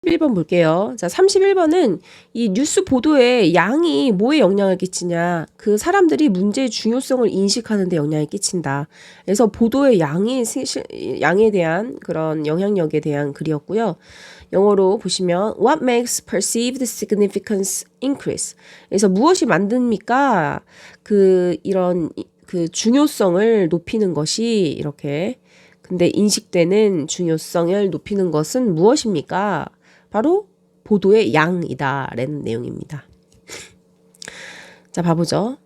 31번 볼게요. 자, 31번은 이 뉴스 보도의 양이 뭐에 영향을 끼치냐. 그 사람들이 문제의 중요성을 인식하는 데 영향을 끼친다. 그래서 보도의 양에 대한 그런 영향력에 대한 글이었고요. 영어로 보시면 What makes perceived significance increase? 그래서 무엇이 만듭니까? 이런 중요성을 높이는 것이 이렇게. 근데 인식되는 중요성을 높이는 것은 무엇입니까? 바로 보도의 양이다라는 내용입니다. 자, 봐보죠.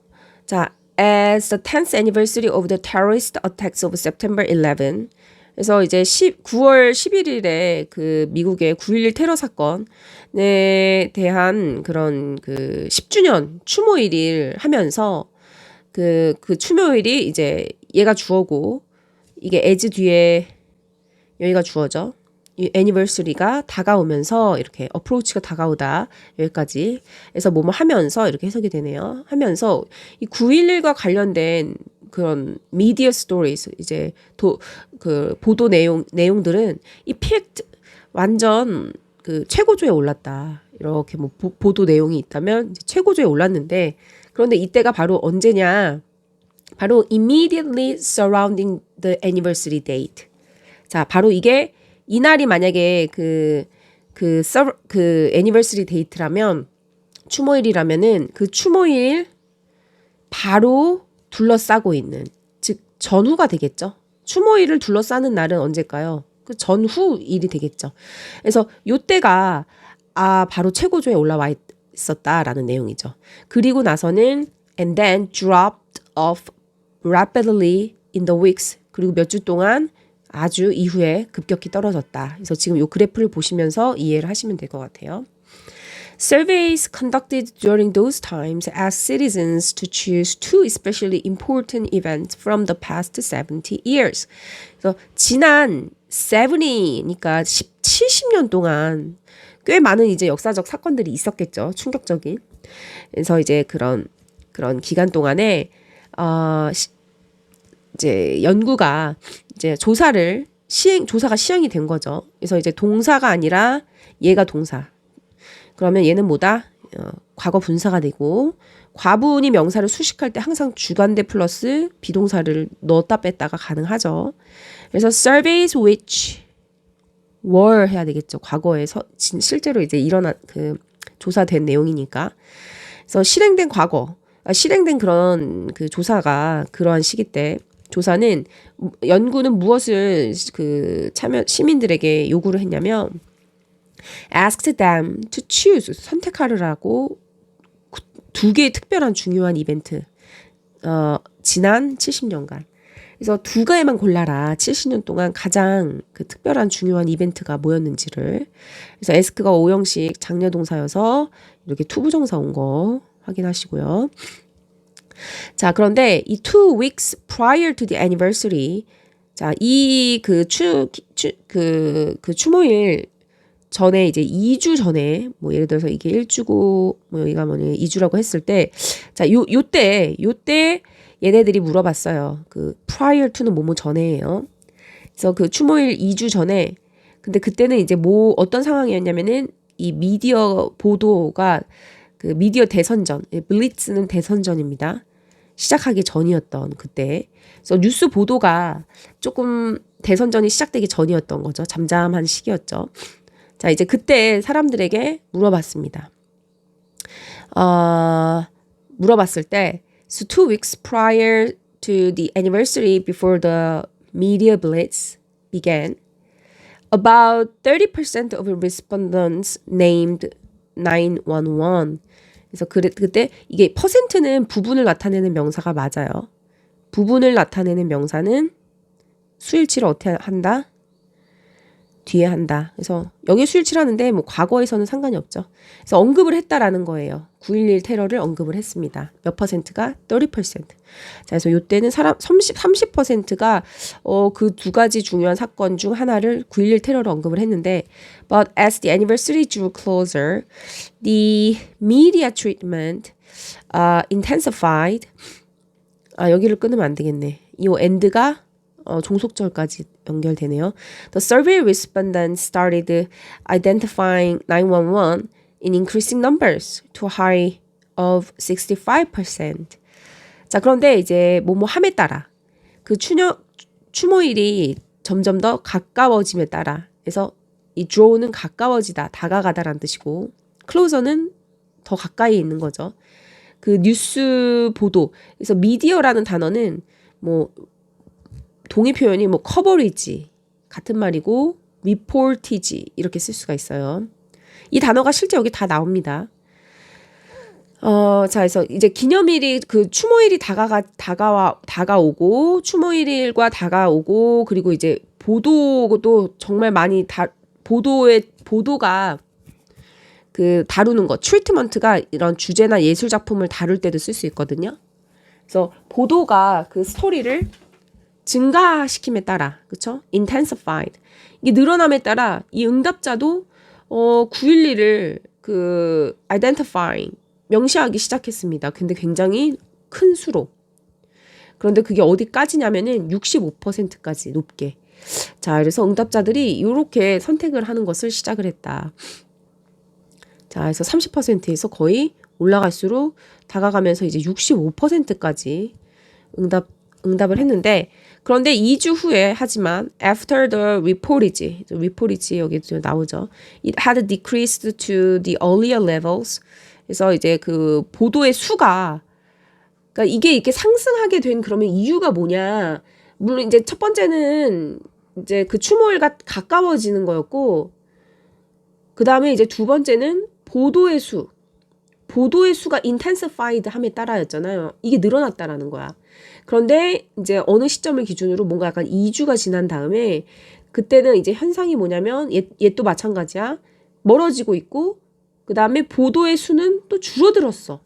자, as the 10th anniversary of the terrorist attacks of September 11. 그래서 이제 9월 11일에 그 미국의 9.11 테러 사건에 대한 그런 10주년 추모일을 하면서 그 추모일이 이제 얘가 주어고 이게 as 뒤에 여기가 주어져. 이 애니버서리가 다가오면서 이렇게 어프로치가 다가오다 여기까지 해서 뭐뭐 하면서 이렇게 해석이 되네요. 하면서 이 9.11과 관련된 그런 미디어 스토리스 이제 보도 내용들은 이 팩트 완전 최고조에 올랐다. 이렇게 뭐 보도 내용이 있다면 이제 최고조에 올랐는데 그런데 이때가 바로 언제냐? 바로 immediately surrounding the anniversary date. 자, 바로 이게 이날이 만약에 애니버서리 데이트라면 추모일이라면은 그 추모일 바로 둘러싸고 있는 즉 전후가 되겠죠. 추모일을 둘러싸는 날은 언제일까요? 그 전후 일이 되겠죠. 그래서 요때가 바로 최고조에 올라와 있었다라는 내용이죠. 그리고 나서는 and then dropped off rapidly in the weeks. 그리고 몇 주 동안 아주 이후에 급격히 떨어졌다. 그래서 지금 이 그래프를 보시면서 이해를 하시면 될 것 같아요. Surveys conducted during those times asked citizens to choose two especially important events from the past 70 years. 그래서 지난 70이니까 70년 동안 꽤 많은 이제 역사적 사건들이 있었겠죠. 충격적인. 그래서 이제 그런 기간 동안에 이제 연구가 이제 조사가 시행이 된 거죠. 그래서 이제 동사가 아니라 얘가 동사. 그러면 얘는 뭐다? 과거 분사가 되고 과분이 명사를 수식할 때 항상 주관대 플러스 비동사를 넣었다 뺐다가 가능하죠. 그래서 surveys which were 해야 되겠죠. 과거에서 실제로 이제 일어난 조사된 내용이니까. 그래서 실행된 그런 조사가 그러한 시기 때 조사는 연구는 무엇을 시민들에게 요구를 했냐면 asked them to choose 선택하라고 두 개의 특별한 중요한 이벤트 지난 70년간 그래서 두 개만 골라라 70년 동안 가장 특별한 중요한 이벤트가 뭐였는지를 그래서 ask가 오형식 장려동사여서 이렇게 투부정사 온 거 확인하시고요. 자, 그런데 이 2 weeks prior to the anniversary, 자, 추모일 전에 이제 2주 전에, 뭐 예를 들어서 이게 1주고, 뭐 여기가 뭐냐, 2주라고 했을 때, 자, 요때 얘네들이 물어봤어요. prior to는 뭐뭐 전에예요. 그래서 추모일 2주 전에, 근데 그때는 이제 어떤 상황이었냐면은 이 미디어 보도가 미디어 대선전, 블리츠는 대선전입니다. 시작하기 전이었던 그때. 그래서 뉴스 보도가 조금 대선전이 시작되기 전이었던 거죠. 잠잠한 시기였죠. 자, 이제 그때 사람들에게 물어봤습니다. 물어봤을 때, so 2 weeks prior to the anniversary before the media blitz began, about 30% of respondents named 911. 그래서 그때 이게 퍼센트는 부분을 나타내는 명사가 맞아요. 부분을 나타내는 명사는 수일치를 어떻게 한다? 뒤에 한다. 그래서 여기 수일치라는데 뭐 과거에서는 상관이 없죠. 그래서 언급을 했다라는 거예요. 9.11 테러를 언급을 했습니다. 몇 퍼센트가? 30%. 자, 그래서 이때는 30%가 그 두 가지 중요한 사건 중 하나를 9.11 테러를 언급을 했는데 but as the anniversary drew closer, the media treatment intensified. 여기를 끊으면 안 되겠네. 이 and가 종속절까지 연결되네요. The survey respondents started identifying 911 in increasing numbers to a high of 65%. 자, 그런데 이제 뭐뭐 함에 따라 그 추모일이 점점 더 가까워짐에 따라 그래서 이 draw는 가까워지다, 다가가다라는 뜻이고 closer는 더 가까이 있는 거죠. 그 뉴스 보도, 그래서 미디어라는 단어는 뭐 동의 표현이 뭐 커버리지 같은 말이고 리포티지 이렇게 쓸 수가 있어요. 이 단어가 실제 여기 다 나옵니다. 자, 그래서 이제 기념일이 그 추모일이 다가오고 추모일과 다가오고 그리고 이제 보도도 정말 많이 보도가 그 다루는 것, 트리트먼트가 이런 주제나 예술 작품을 다룰 때도 쓸 수 있거든요. 그래서 보도가 그 스토리를 증가시킴에 따라, 그쵸? intensified. 이게 늘어남에 따라 이 응답자도 911을 그 identifying, 명시하기 시작했습니다. 근데 굉장히 큰 수로. 그런데 그게 어디까지냐면은 65%까지 높게. 자, 그래서 응답자들이 이렇게 선택을 하는 것을 시작을 했다. 자, 그래서 30%에서 거의 올라갈수록 다가가면서 이제 65%까지 응답을 했는데, 그런데 2주 후에 하지만 after the reportage 여기 나오죠. It had decreased to the earlier levels. 그래서 이제 그 보도의 수가 그러니까 이게 이렇게 상승하게 된 그러면 이유가 뭐냐? 물론 이제 첫 번째는 이제 그 추모일과 가까워지는 거였고, 그 다음에 이제 두 번째는 보도의 수가 intensified 함에 따라였잖아요. 이게 늘어났다라는 거야. 그런데 이제 어느 시점을 기준으로 뭔가 약간 2주가 지난 다음에 그때는 이제 현상이 뭐냐면 얘 또 마찬가지야. 멀어지고 있고 그 다음에 보도의 수는 또 줄어들었어.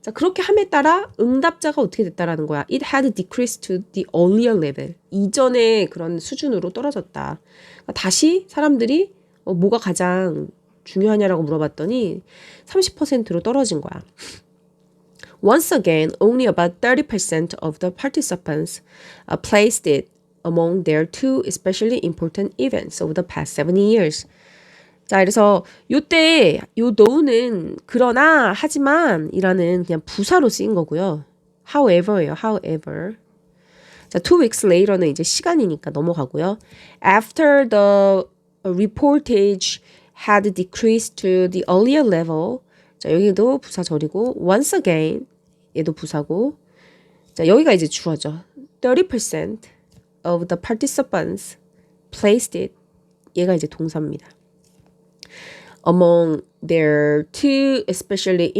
자, 그렇게 함에 따라 응답자가 어떻게 됐다라는 거야. It had decreased to the earlier level. 이전의 그런 수준으로 떨어졌다. 그러니까 다시 사람들이 뭐가 가장 중요하냐라고 물어봤더니 30%로 떨어진 거야. Once again, only about 30% of the participants placed it among their two especially important events of the past 70 years. 자, 그래서 요때 요 no는 그러나 하지만 이라는 그냥 부사로 쓰인 거고요. However예요. However. 자, 2 weeks later는 이제 시간이니까 넘어가고요. After the reportage had decreased to the earlier level. 자, 여기도 부사절이고 once again 얘도 부사고. 자, 여기가 이제 주어죠. 30% of the participants placed it. 얘가 이제 동사입니다. Among their two especially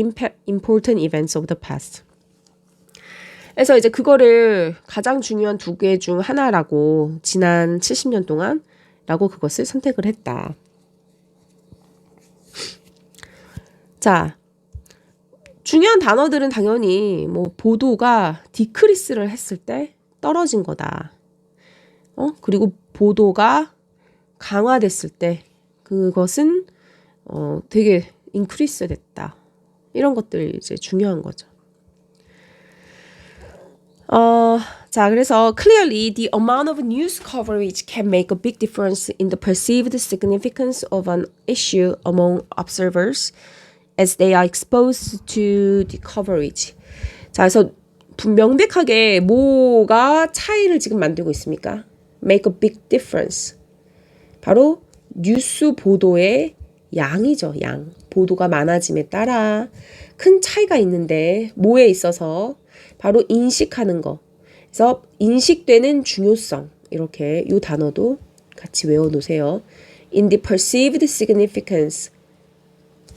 important events of the past. 그래서 이제 그거를 가장 중요한 두 개 중 하나라고 지난 70년 동안 라고 그것을 선택을 했다. 자, 중요한 단어들은 당연히 뭐 보도가 디크리스를 했을 때 떨어진 거다. 그리고 보도가 강화됐을 때 그것은 되게 인크리스 됐다. 이런 것들 이제 중요한 거죠. 자, 그래서 clearly the amount of news coverage can make a big difference in the perceived significance of an issue among observers as they are exposed to the coverage. 자, 그래서 명백하게 뭐가 차이를 지금 만들고 있습니까? Make a big difference. 바로 뉴스 보도의 양이죠, 양. 보도가 많아짐에 따라 큰 차이가 있는데 뭐에 있어서 바로 인식하는 거. 그래서 인식되는 중요성. 이렇게 이 단어도 같이 외워놓으세요. In the perceived significance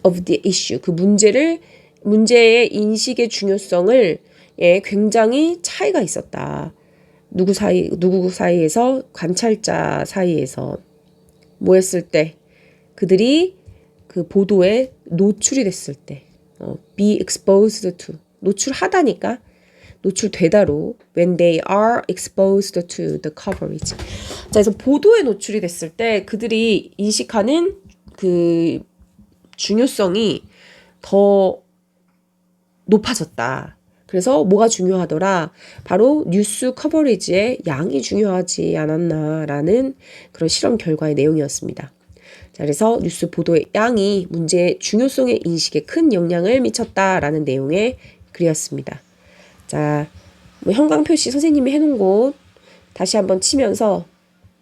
of the issue. 그 문제의 인식의 중요성을 굉장히 차이가 있었다. 누구 사이에서 관찰자 사이에서 뭐 했을 때 그들이 그 보도에 노출이 됐을 때 be exposed to 노출하다니까 노출되다로 when they are exposed to the coverage. 자, 그래서 보도에 노출이 됐을 때 그들이 인식하는 그 중요성이 더 높아졌다. 그래서 뭐가 중요하더라? 바로 뉴스 커버리지의 양이 중요하지 않았나라는 그런 실험 결과의 내용이었습니다. 자, 그래서 뉴스 보도의 양이 문제의 중요성의 인식에 큰 영향을 미쳤다라는 내용의 글이었습니다. 자, 뭐 형광 표시 선생님이 해놓은 곳 다시 한번 치면서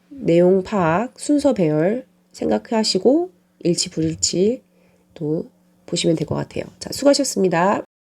내용 파악, 순서 배열 생각하시고 일치 불일치 또 보시면 될 것 같아요. 자, 수고하셨습니다.